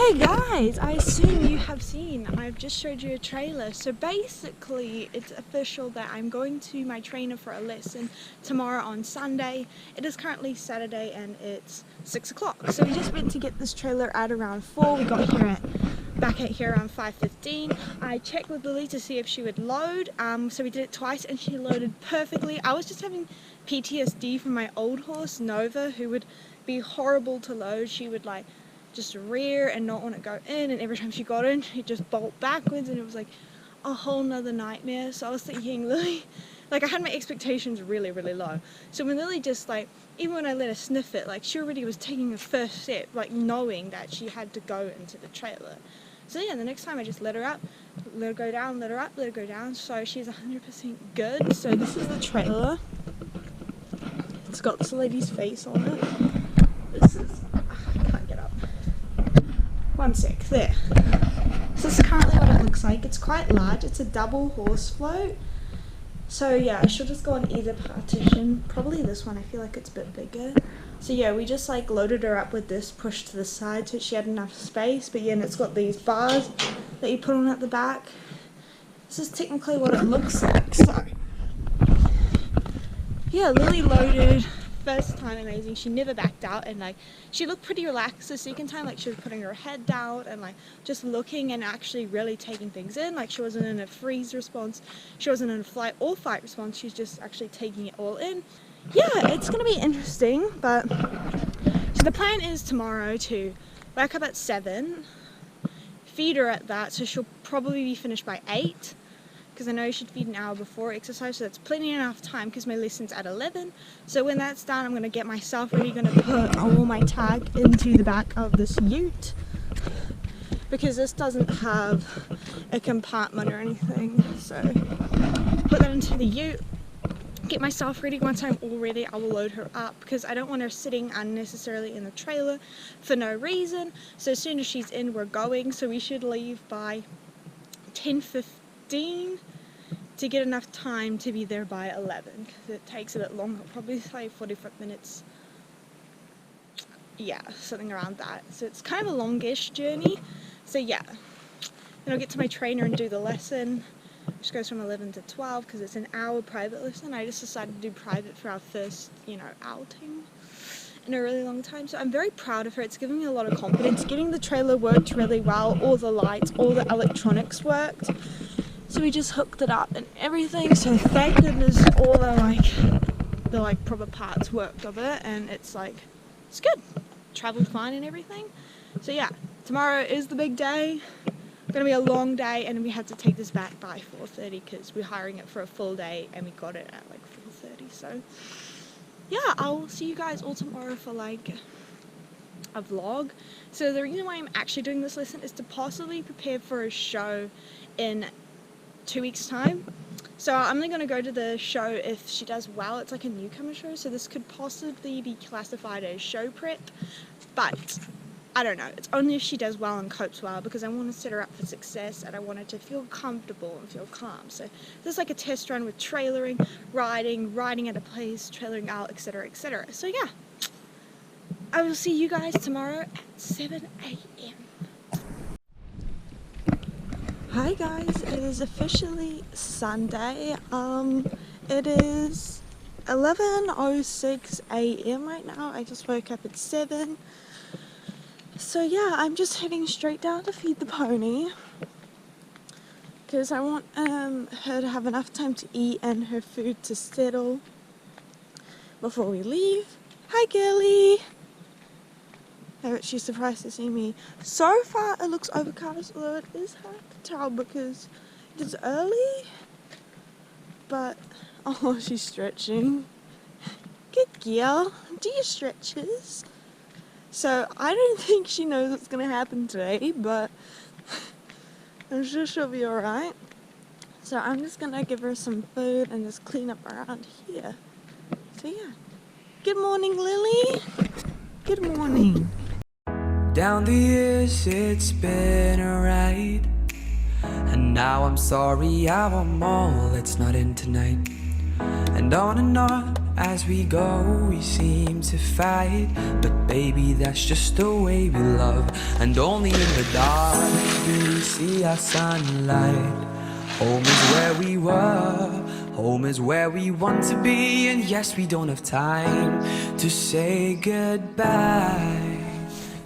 Hey guys, I assume you have seen, I've just showed you a trailer. So basically it's official that I'm going to my trainer for a lesson tomorrow on Sunday. It is currently Saturday and it's 6 o'clock. So we just went to get this trailer at around 4. We got here back at here around 5:15. I checked with Lily to see if she would load. So we did it twice and she loaded perfectly. I was just having PTSD from my old horse Nova, who would be horrible to load. She would like just rear and not want to go in, and every time she got in she'd just bolt backwards, and it was like a whole nother nightmare. So I was thinking, Lily, like I had my expectations really low. So when Lily just like, even when I let her sniff it, like she already was taking the first step, like knowing that she had to go into the trailer. So yeah, the next time I just let her up, let her go down, let her up, let her go down. So she's 100% good. So this is the trailer. It's got this lady's face on it. This is, I can't get up. One sec, there. So this is currently what it looks like. It's quite large. It's a double horse float. So yeah, I should just go on either partition. Probably this one, I feel like it's a bit bigger. So yeah, we just like loaded her up with this pushed to the side so she had enough space. But yeah, and it's got these bars that you put on at the back. This is technically what it looks like. So yeah, Lily loaded. First time amazing. She never backed out, and like she looked pretty relaxed. The second time, like she was putting her head down and like just looking and actually really taking things in. Like she wasn't in a freeze response, she wasn't in a flight or fight response, she's just actually taking it all in. Yeah, it's gonna be interesting. But so the plan is tomorrow to wake up at 7, feed her at that, so she'll probably be finished by 8. Because I know you should feed an hour before exercise, so that's plenty enough time because my lesson's at 11. So when that's done, I'm going to get myself ready, going to put all my tag into the back of this ute, because this doesn't have a compartment or anything. So put that into the ute, get myself ready. Once I'm all ready, I will load her up because I don't want her sitting unnecessarily in the trailer for no reason. So as soon as she's in, we're going. So we should leave by 10:15 to get enough time to be there by 11, because it takes a bit longer, probably like 45 minutes, yeah, something around that. So it's kind of a longish journey. So yeah, then I'll get to my trainer and do the lesson, which goes from 11 to 12 because it's an hour private lesson. I just decided to do private for our first, outing in a really long time. So I'm very proud of her. It's giving me a lot of confidence. Getting the trailer worked really well, all the lights, all the electronics worked. So we just hooked it up and everything, so thank goodness all the proper parts worked of it, and it's good. Traveled fine and everything. So yeah, tomorrow is the big day. It's gonna be a long day, and we have to take this back by 4:30 because we're hiring it for a full day and we got it at like 4:30. So yeah, I'll see you guys all tomorrow for like a vlog. So the reason why I'm actually doing this lesson is to possibly prepare for a show in 2 weeks time. So I'm only going to go to the show if she does well. It's like a newcomer show, so this could possibly be classified as show prep, but I don't know. It's only if she does well and copes well, because I want to set her up for success and I want her to feel comfortable and feel calm. So this is like a test run with trailering, riding at a place, trailering out, etc, etc. So yeah, I will see you guys tomorrow at 7 a.m. Hi guys, it is officially Sunday. It is 11:06 a.m. right now. I just woke up at 7. So yeah, I'm just heading straight down to feed the pony because I want her to have enough time to eat and her food to settle before we leave. Hi girlie! She's surprised to see me. So far it looks overcast, although it is hard to tell because it is early. But, oh, she's stretching. Good girl. Do your stretches. So, I don't think she knows what's going to happen today, but I'm sure she'll be alright. So I'm just going to give her some food and just clean up around here. So yeah. Good morning, Lily. Good morning. Down the years it's been a ride, and now I'm sorry I want more, let's not end tonight. And on As we go, we seem to fight, but baby, that's just the way we love. And only in the dark do we see our sunlight. Home is where we were, home is where we want to be. And yes, we don't have time to say goodbye.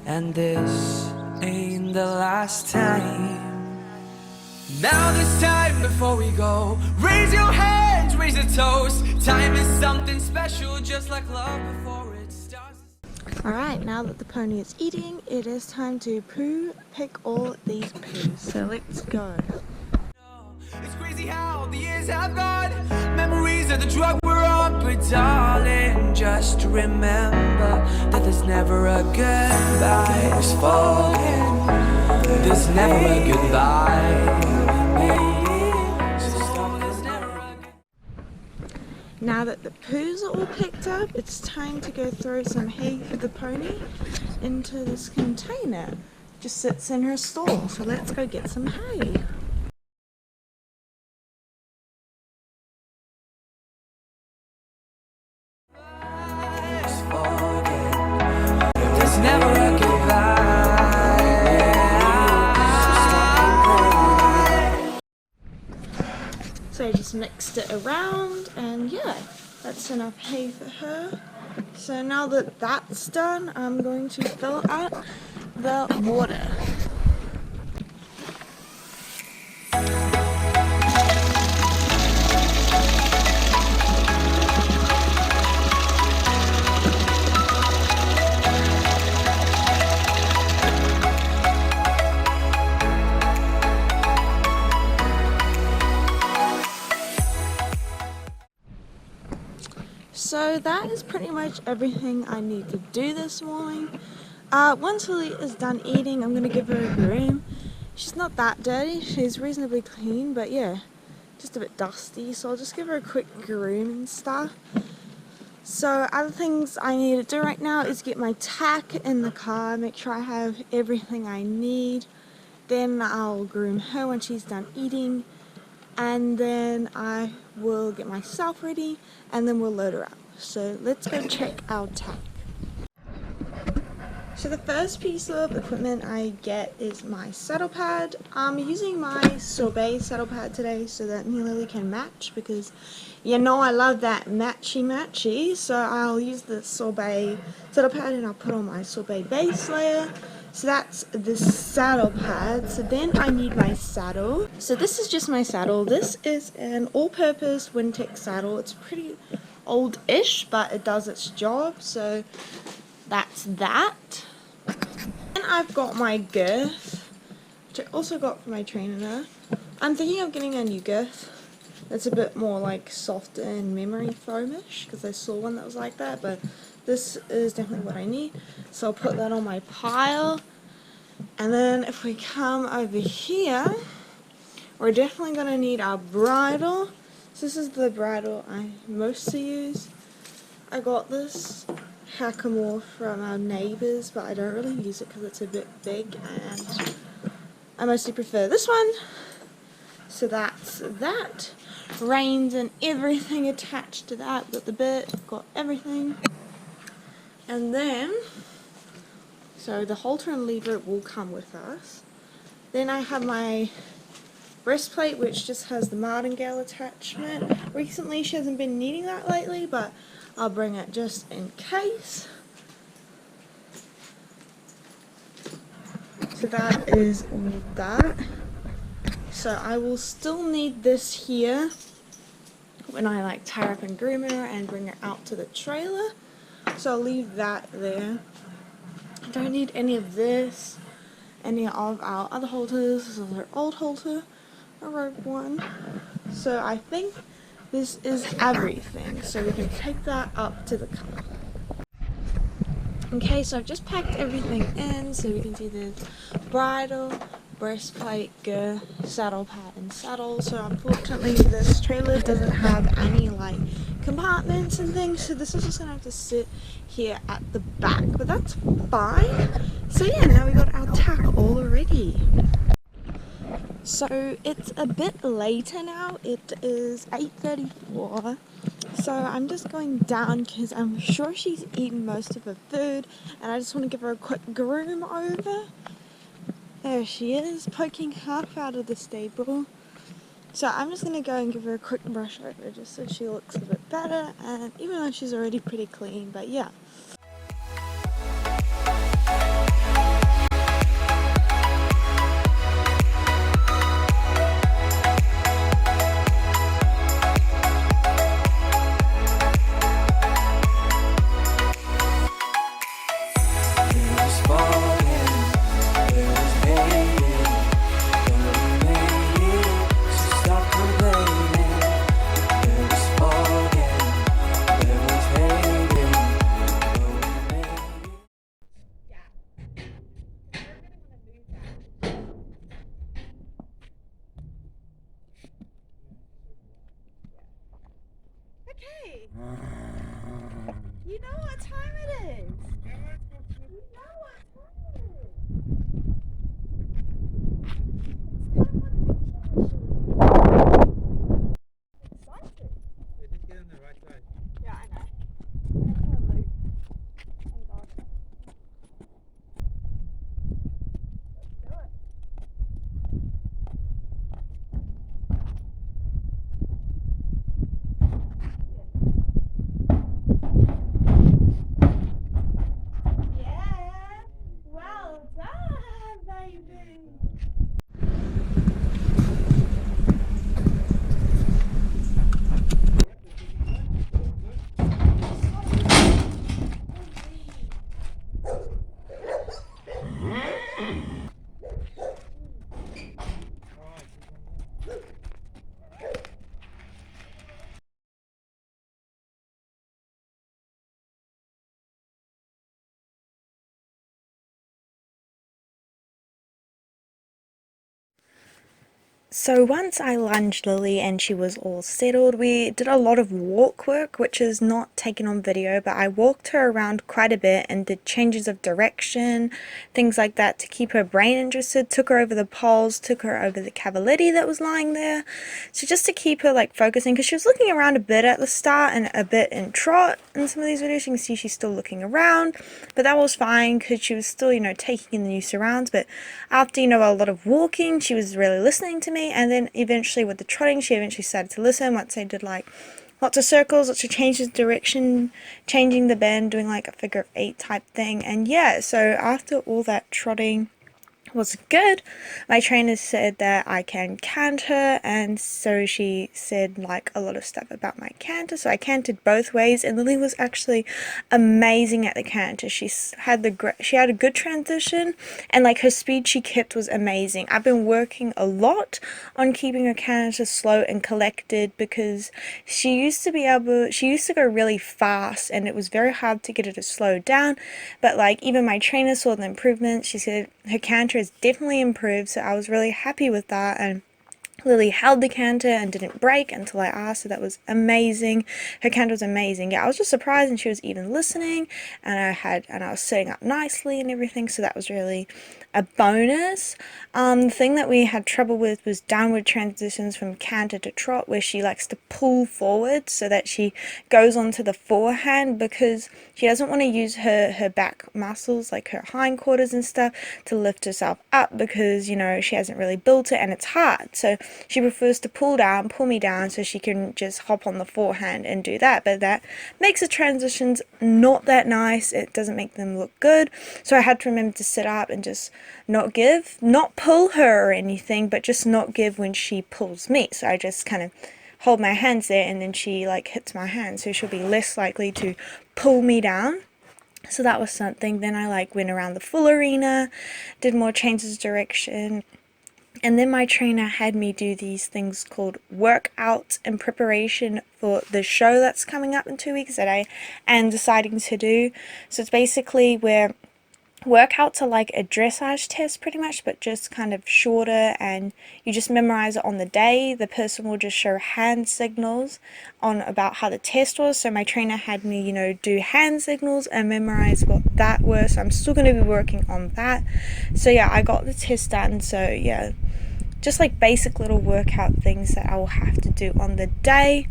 And this ain't the last time. Now this time before we go, raise your hands, raise a toast. Time is something special, just like love before it starts. Alright, now that the pony is eating, it is time to pick all these poos. So let's go. It's crazy how the years have gone. Memories of the drug we're on. But darling, just remember that there's never a goodbye. It's forget. There's never a goodbye. Now that the poos are all picked up, it's time to go throw some hay for the pony into this container. Just sits in her stall, so let's go get some hay. There's never a goodbye. So I just mixed it around, and yeah, that's enough hay for her. So now that that's done, I'm going to fill out the water. So that is pretty much everything I need to do this morning. Once Lily is done eating, I'm going to give her a groom. She's not that dirty, she's reasonably clean, but yeah, just a bit dusty, so I'll just give her a quick groom and stuff. So other things I need to do right now is get my tack in the car, make sure I have everything I need. Then I'll groom her when she's done eating, and then I will get myself ready, and then we'll load her up. So let's go check our tack. So the first piece of equipment I get is my saddle pad. I'm using my sorbet saddle pad today so that me and Lily can match, because you know I love that matchy. So I'll use the sorbet saddle pad and I'll put on my sorbet base layer. So that's the saddle pad. So then I need my saddle. So this is just my saddle. This is an all-purpose Wintec saddle. It's pretty old-ish, but it does its job. So that's that. And I've got my girth, which I also got from my trainer there. I'm thinking of getting a new girth that's a bit more like softer and memory foamish, because I saw one that was like that, but this is definitely what I need. So I'll put that on my pile. And then if we come over here, we're definitely going to need our bridle. So this is the bridle I mostly use. I got this hackamore from our neighbours, but I don't really use it because it's a bit big, and I mostly prefer this one. So that's that. Reins and everything attached to that. Got the bit, got everything. And then, so the halter and lever will come with us. Then I have my breastplate, which just has the martingale attachment. Recently she hasn't been needing that lately, but I'll bring it just in case. So that is that. So I will still need this here when I like tie up and groom her and bring her out to the trailer. So I'll leave that there. I don't need any of this, any of our other halters. This is our old halter, a rope one. So I think this is everything. So we can take that up to the car. Okay, so I've just packed everything in, so we can see the bridle, breastplate, girth, saddle pad, and saddle. So unfortunately this trailer doesn't have any like compartments and things, so this is just gonna have to sit here at the back, but that's fine. So yeah, now we got our tack all ready. So it's a bit later now. It is 8:34 So I'm just going down because I'm sure she's eaten most of her food, and I just want to give her a quick groom over. There she is, poking half out of the stable. So I'm just going to go and give her a quick brush over just so she looks a bit better, and even though she's already pretty clean, but yeah. Okay. You know what time it is. You know what time it is. Excited. Yeah, just get on the right side. Yeah, I know. I'm gonna loop. Thank God. Let's do it. Yeah. Well done, baby. So once I lunged Lily and she was all settled, we did a lot of walk work, which is not taken on video, but I walked her around quite a bit and did changes of direction, things like that to keep her brain interested, took her over the poles, took her over the cavalitti that was lying there, so just to keep her like focusing, because she was looking around a bit at the start and a bit in Trot in some of these videos. You can see she's still looking around, but that was fine because she was still, you know, taking in the new surrounds. But after, you know, a lot of walking, she was really listening to me. And then eventually with the trotting, she eventually started to listen once I did like lots of circles, lots of changes of direction, changing the bend, doing like a figure of 8 type thing. And yeah, so after all that trotting was good, my trainer said that I can canter, and so she said like a lot of stuff about my canter. So I cantered both ways, and Lily was actually amazing at the canter. She had a good transition, and like her speed she kept was amazing. I've been working a lot on keeping her canter slow and collected, because she used to go really fast and it was very hard to get her to slow down. But like even my trainer saw the improvement. She said her canter has definitely improved, so I was really happy with that. And Lily held the canter and didn't break until I asked, so that was amazing. Her canter was amazing. Yeah, I was just surprised, and she was even listening, and I was sitting up nicely and everything, so that was really a bonus. The thing that we had trouble with was downward transitions from canter to trot, where she likes to pull forward so that she goes onto the forehand, because she doesn't want to use her back muscles, like her hindquarters and stuff, to lift herself up, because, you know, she hasn't really built it and it's hard. So she prefers to pull me down so she can just hop on the forehand and do that. But that makes the transitions not that nice. It doesn't make them look good. So I had to remember to sit up and just not pull her or anything, but just not give when she pulls me. So I just kind of hold my hands there, and then she like hits my hand, so she'll be less likely to pull me down. So that was something. Then I like went around the full arena, did more changes of direction. And then my trainer had me do these things called workouts in preparation for the show that's coming up in 2 weeks that I am deciding to do. So it's basically where workouts are like a dressage test pretty much, but just kind of shorter, and you just memorize it on the day. The person will just show hand signals on about how the test was. So my trainer had me, you know, do hand signals and memorize what that was. So I'm still going to be working on that. So yeah, I got the test done. So yeah, just like basic little workout things that I will have to do on the day.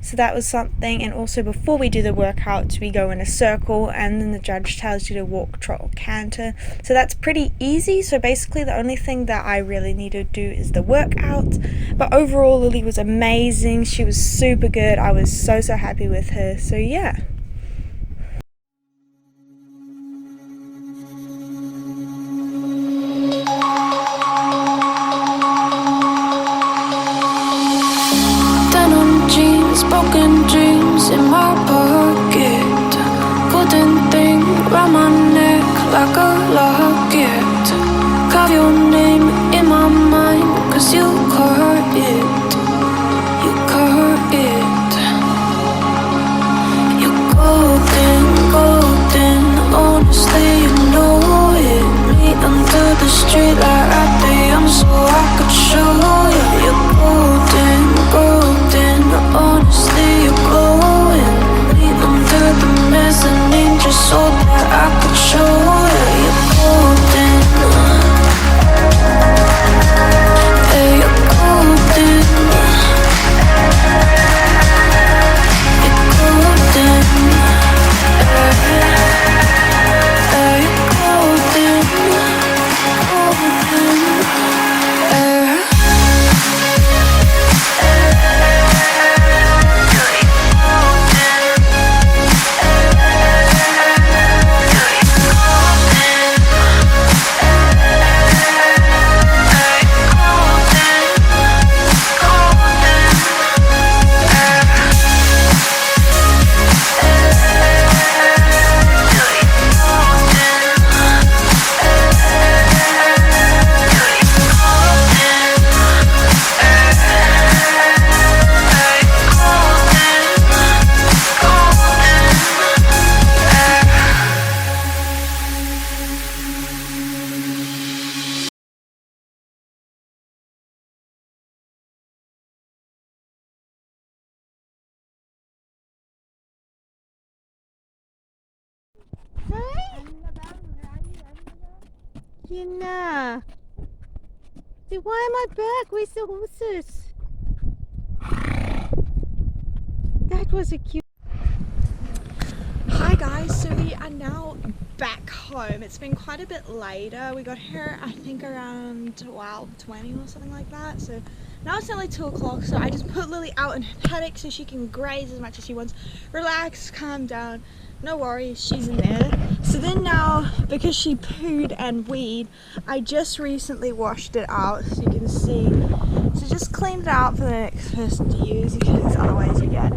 So that was something. And also before we do the workouts, we go in a circle and then the judge tells you to walk, trot or canter. So that's pretty easy. So basically the only thing that I really need to do is the workout. But overall Lily was amazing. She was super good. I was so happy with her. So yeah. Broken dreams in my pocket, golden thing round my neck like a locket. Carve your name in my mind, cause you caught it, you caught it. You're golden, golden, honestly you know it. Meet under the street like at the young so I could show you. You're golden, golden, honestly you're glowing. Meet under the mezzanine just so that I could show you. You're golden, yeah, you're golden. You're golden, yeah, you're golden, golden, yeah. Jenna! See, why am I back? Where's the horses? That was a cute... Hi guys, so we are now back home. It's been quite a bit later. We got here I think around 20 or something like that. So now it's only 2 o'clock, so I just put Lily out in her paddock so she can graze as much as she wants. Relax, calm down, no worries, she's in there. So then now, because she pooed and weed, I just recently washed it out, so you can see. So just cleaned it out for the next person to use, because otherwise you get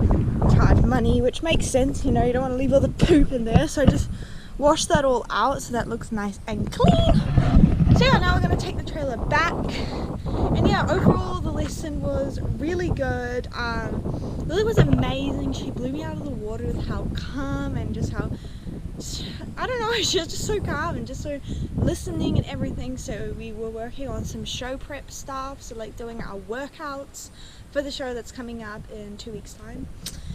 charged money, which makes sense, you know, you don't want to leave all the poop in there. So I just washed that all out so that looks nice and clean. So yeah, now we're going to take the trailer back. And yeah, overall the lesson was really good. Lily was amazing. She blew me out of the water with how calm and just how, I don't know, she was just so calm and just so listening and everything. So we were working on some show prep stuff, so like doing our workouts for the show that's coming up in 2 weeks time.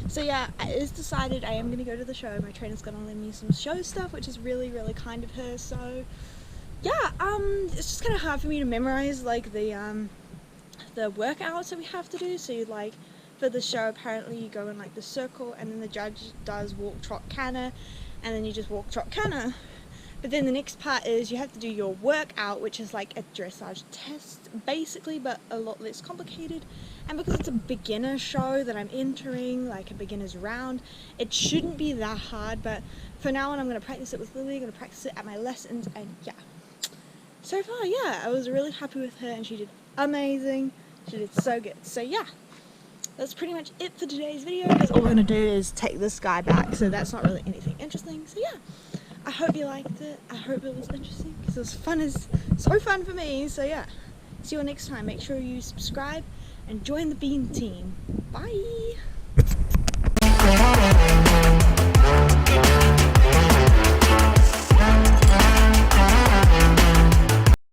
So yeah, it is decided I am going to go to the show. My trainer's going to lend me some show stuff, which is really kind of her. So yeah, it's just kind of hard for me to memorize like the workouts that we have to do. So you like, for the show apparently you go in like the circle and then the judge does walk, trot, canter, and then you just walk, trot, canter. But then the next part is you have to do your workout, which is like a dressage test basically, but a lot less complicated. And because it's a beginner show that I'm entering, like a beginner's round, it shouldn't be that hard. But for now on, I'm going to practice it with Lily, I'm going to practice it at my lessons, and yeah. So far, yeah, I was really happy with her and she did amazing. She did so good. So yeah, that's pretty much it for today's video, because all we're going to do is take this guy back, so that's not really anything interesting. So yeah, I hope you liked it. I hope it was interesting, because it was fun, so fun for me. So yeah, see you all next time. Make sure you subscribe and join the Bean team. Bye!